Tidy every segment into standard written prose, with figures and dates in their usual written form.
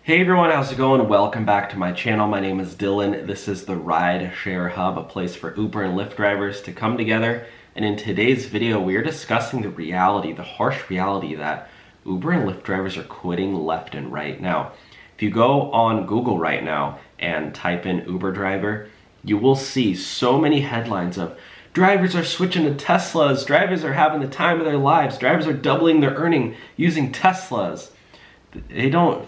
Hey everyone, how's it going? Welcome back to my channel. My name is Dylan. This is the Rideshare Hub, a place for Uber and Lyft drivers to come together. And in today's video, we're discussing the reality, the harsh reality that Uber and Lyft drivers are quitting left and right. Now, if you go on Google right now and type in Uber driver, you will see so many headlines of drivers are switching to Teslas, drivers are having the time of their lives, drivers are doubling their earning using Teslas. They don't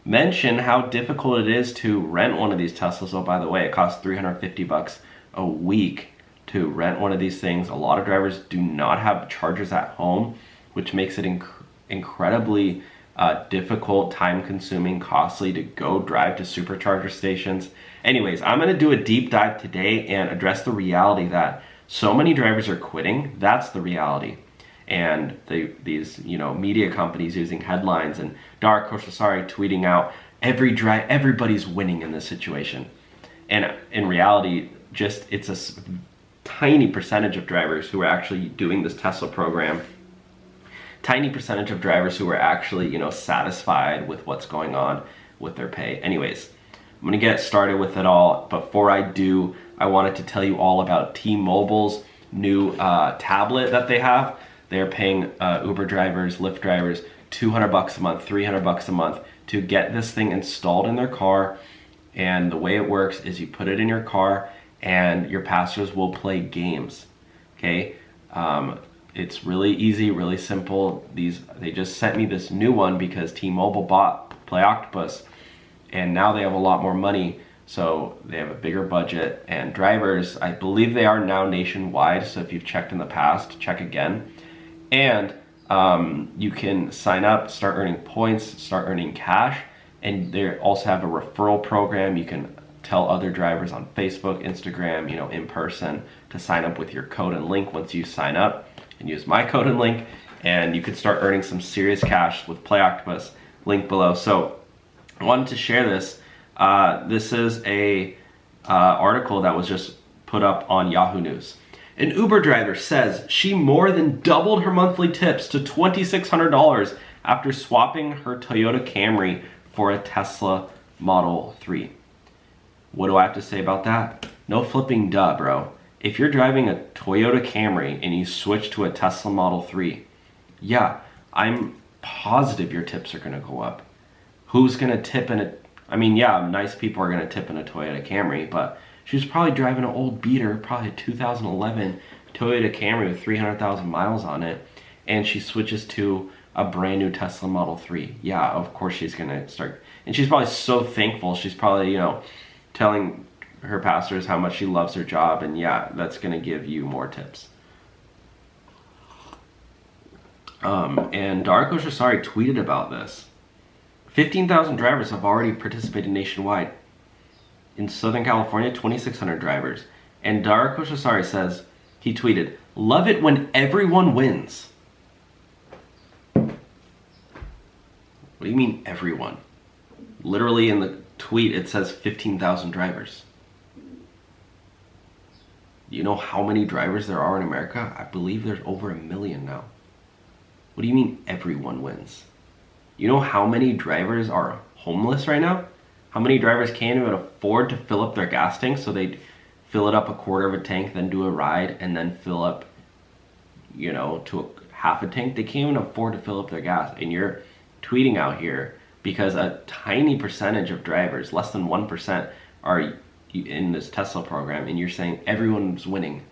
mention how difficult it is to rent one of these Teslas. Oh, by the way, it costs $350 a week to rent one of these things. A lot of drivers do not have chargers at home, which makes it incredibly difficult, time-consuming, costly to go drive to supercharger stations. Anyways, I'm going to do a deep dive today and address the reality that so many drivers are quitting. That's the reality. And these media companies using headlines and Dara Khosrowshahi tweeting out everybody's winning in this situation. And in reality, it's a tiny percentage of drivers who are actually doing this Tesla program. Tiny percentage of drivers who are actually satisfied with what's going on with their pay. Anyways, I'm gonna get started with it all. Before I do, I wanted to tell you all about T-Mobile's new tablet that they have. They're paying Uber drivers, Lyft drivers, $200 a month, $300 a month to get this thing installed in their car. And the way it works is you put it in your car and your passengers will play games, okay? It's really easy, really simple. They just sent me this new one because T-Mobile bought Play Octopus and now they have a lot more money. So they have a bigger budget, and drivers, I believe they are now nationwide. So if you've checked in the past, check again. And you can sign up, start earning points, start earning cash, and they also have a referral program. You can tell other drivers on Facebook, Instagram, in person to sign up with your code and link. Once you sign up and use my code and link, and you can start earning some serious cash with Play Octopus, link below. So I wanted to share this. This is a article that was just put up on Yahoo News. An Uber driver says she more than doubled her monthly tips to $2,600 after swapping her Toyota Camry for a Tesla Model 3. What do I have to say about that? No flipping duh, bro. If you're driving a Toyota Camry and you switch to a Tesla Model 3, yeah, I'm positive your tips are gonna go up. Who's gonna tip in nice people are gonna tip in a Toyota Camry, but she was probably driving an old beater, probably a 2011 Toyota Camry with 300,000 miles on it, and she switches to a brand new Tesla Model 3. Yeah, of course she's gonna start, and she's probably so thankful. She's probably, telling her passengers how much she loves her job, and yeah, that's gonna give you more tips. And Dara Khosrowshahi tweeted about this. 15,000 drivers have already participated nationwide. In Southern California, 2,600 drivers. And Dara Khosrowshahi says, he tweeted, "Love it when everyone wins." What do you mean everyone? Literally in the tweet it says 15,000 drivers. You know how many drivers there are in America? I believe there's over 1 million now. What do you mean everyone wins? You know how many drivers are homeless right now? How many drivers can't even afford to fill up their gas tank, so they fill it up a quarter of a tank, then do a ride, and then fill up, to half a tank? They can't even afford to fill up their gas. And you're tweeting out here because a tiny percentage of drivers, less than 1%, are in this Tesla program, and you're saying everyone's winning.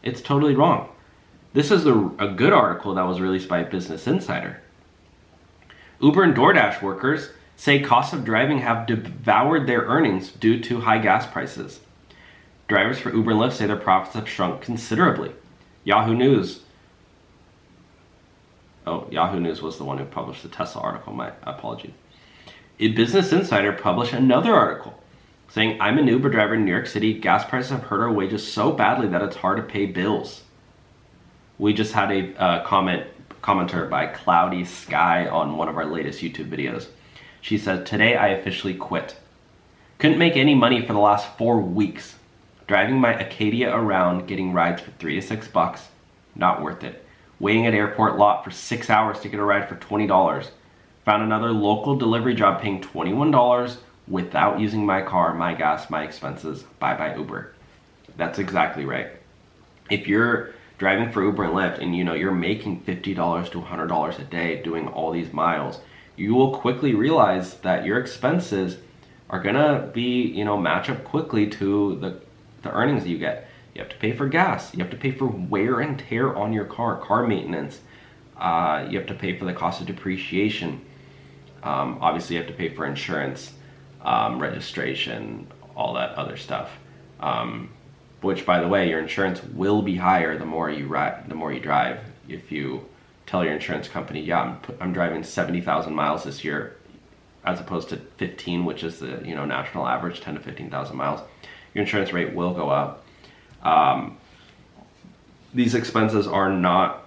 It's totally wrong. This is a good article that was released by Business Insider. Uber and DoorDash workers say costs of driving have devoured their earnings due to high gas prices. Drivers for Uber and Lyft say their profits have shrunk considerably. Yahoo News was the one who published the Tesla article, my apologies. Business Insider published another article saying, "I'm an Uber driver in New York City. Gas prices have hurt our wages so badly that it's hard to pay bills." We just had a commenter by Cloudy Sky on one of our latest YouTube videos. She said, "Today I officially quit. Couldn't make any money for the last 4 weeks. Driving my Acadia around, getting rides for $3 to $6, not worth it. Waiting at airport lot for 6 hours to get a ride for $20. Found another local delivery job paying $21 without using my car, my gas, my expenses. Bye-bye Uber. That's exactly right. If you're driving for Uber and Lyft and you're making $50 to $100 a day doing all these miles, you will quickly realize that your expenses are gonna be, match up quickly to the earnings that you get. You have to pay for gas. You have to pay for wear and tear on your car maintenance. You have to pay for the cost of depreciation. Obviously, you have to pay for insurance, registration, all that other stuff. Which, by the way, your insurance will be higher the more you drive. If you tell your insurance company, yeah, I'm driving 70,000 miles this year, as opposed to 15, which is the national average, 10 to 15,000 miles, your insurance rate will go up. These expenses are not,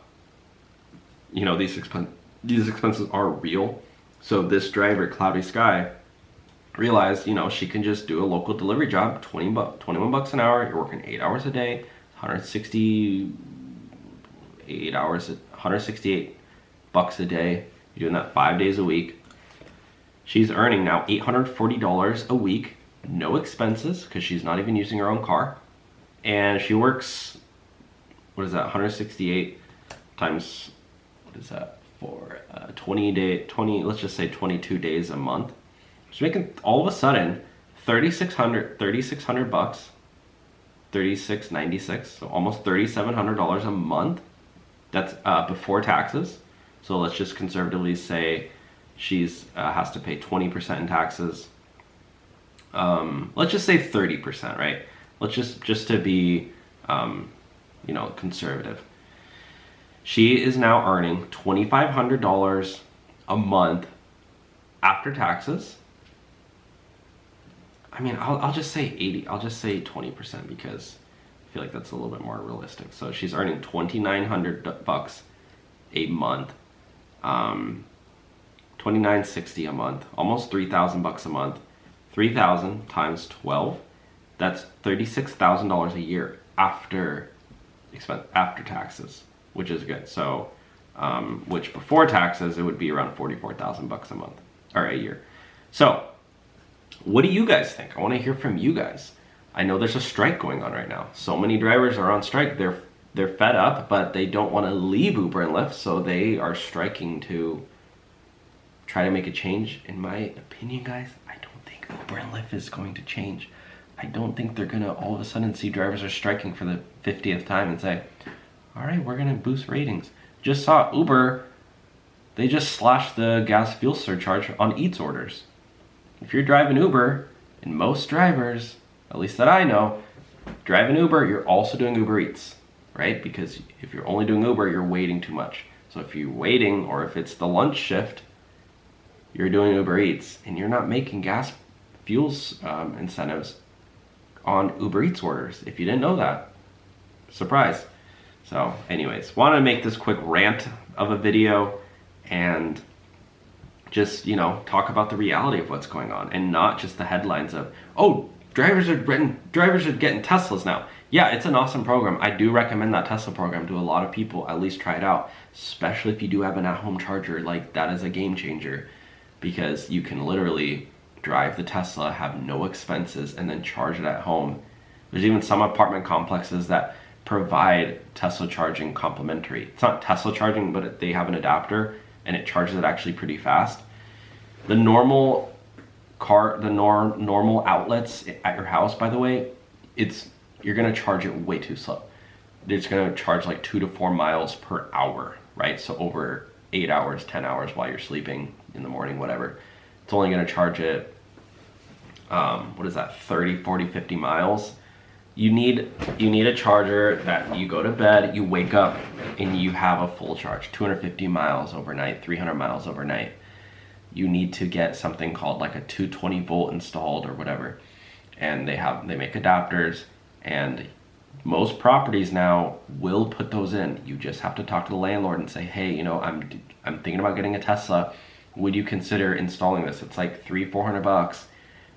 these expenses are real. So this driver, Cloudy Sky, realized, she can just do a local delivery job, 21 bucks an hour. You're working 8 hours a day, 168 bucks a day. You're doing that 5 days a week. She's earning now $840 a week, no expenses, because she's not even using her own car. And she works, 168 times, for 20, let's just say 22 days a month. She's making all of a sudden $3,600 bucks, $3,696, so almost $3,700 a month. That's before taxes. So let's just conservatively say she's has to pay 20% in taxes. Let's just say 30%, right? Let's just to be conservative. She is now earning $2,500 a month after taxes. I mean, I'll just say 80. I'll just say 20% because I feel like that's a little bit more realistic. So she's earning $2,900 a month, $2,960 a month, almost $3,000 a month. 3,000 times 12. That's $36,000 a year after taxes, which is good. So, which before taxes it would be around $44,000 a month or a year. So, what do you guys think? I want to hear from you guys. I know there's a strike going on right now. So many drivers are on strike. They're fed up, but they don't want to leave Uber and Lyft, so they are striking to try to make a change. In my opinion, guys, I don't think Uber and Lyft is going to change. I don't think they're gonna all of a sudden see drivers are striking for the 50th time and say, all right, we're gonna boost ratings. Just saw Uber, they just slashed the gas fuel surcharge on Eats orders. If you're driving Uber, and most drivers, at least that I know, driving Uber, you're also doing Uber Eats, right? Because if you're only doing Uber, you're waiting too much. So if you're waiting, or if it's the lunch shift, you're doing Uber Eats, and you're not making gas fuels incentives on Uber Eats orders. If you didn't know that, surprise. So anyways, want to make this quick rant of a video and just, talk about the reality of what's going on and not just the headlines of, oh, drivers are getting Teslas now. Yeah, it's an awesome program. I do recommend that Tesla program to a lot of people. At least try it out, especially if you do have an at-home charger. Like, that is a game changer because you can literally drive the Tesla, have no expenses, and then charge it at home. There's even some apartment complexes that provide Tesla charging complimentary. It's not Tesla charging, but they have an adapter and it charges it actually pretty fast. The normal normal outlets at your house, by the way, you're gonna charge it way too slow. It's gonna charge like 2 to 4 miles per hour, right? So over 8 hours, 10 hours while you're sleeping in the morning, whatever. It's only going to charge it, 30, 40, 50 miles. You need a charger that you go to bed, you wake up, and you have a full charge, 250 miles overnight, 300 miles overnight. You need to get something called like a 220 volt installed or whatever. And they make adapters, and most properties now will put those in. You just have to talk to the landlord and say, hey, I'm thinking about getting a Tesla. Would you consider installing this? It's like $300-400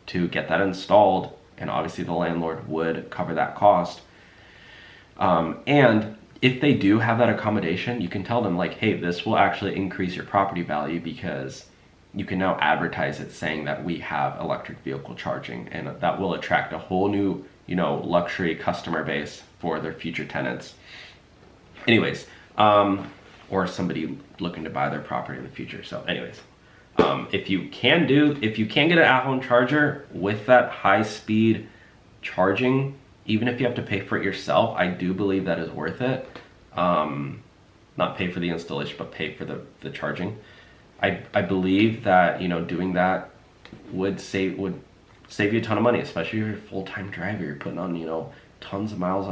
to get that installed, and obviously the landlord would cover that cost. And if they do have that accommodation, you can tell them like, hey, this will actually increase your property value because you can now advertise it saying that we have electric vehicle charging, and that will attract a whole new, you know, luxury customer base for their future tenants. Anyways, or somebody looking to buy their property in the future. So anyways, if you can get an at-home charger with that high-speed charging, even if you have to pay for it yourself, I do believe that is worth it. Not pay for the installation, but pay for the charging. I believe that, you know, doing that would save you a ton of money, especially if you're a full-time driver. You're putting on, you know, tons of miles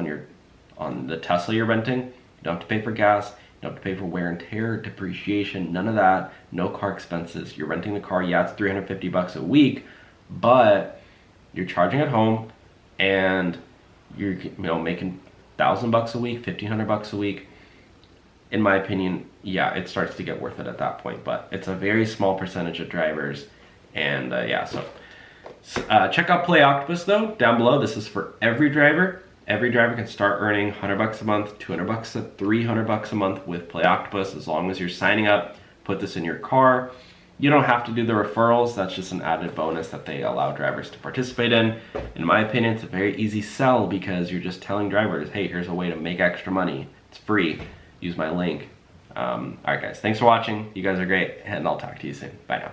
on the Tesla you're renting. You don't have to pay for gas. You don't have to pay for wear and tear, depreciation, none of that. No car expenses. You're renting the car. Yeah, it's $350 a week, but you're charging at home, and you're, you know, making $1,000 a week, $1,500 a week. In my opinion, yeah, it starts to get worth it at that point, but it's a very small percentage of drivers. And yeah, so check out Play Octopus though, down below. This is for every driver. Every driver can start earning $100 a month, $200 to $300 a month with Play Octopus, as long as you're signing up. Put this in your car. You don't have to do the referrals. That's just an added bonus that they allow drivers to participate in. In my opinion, it's a very easy sell because you're just telling drivers, hey, here's a way to make extra money. It's free. Use my link. All right, guys, thanks for watching. You guys are great, and I'll talk to you soon. Bye now.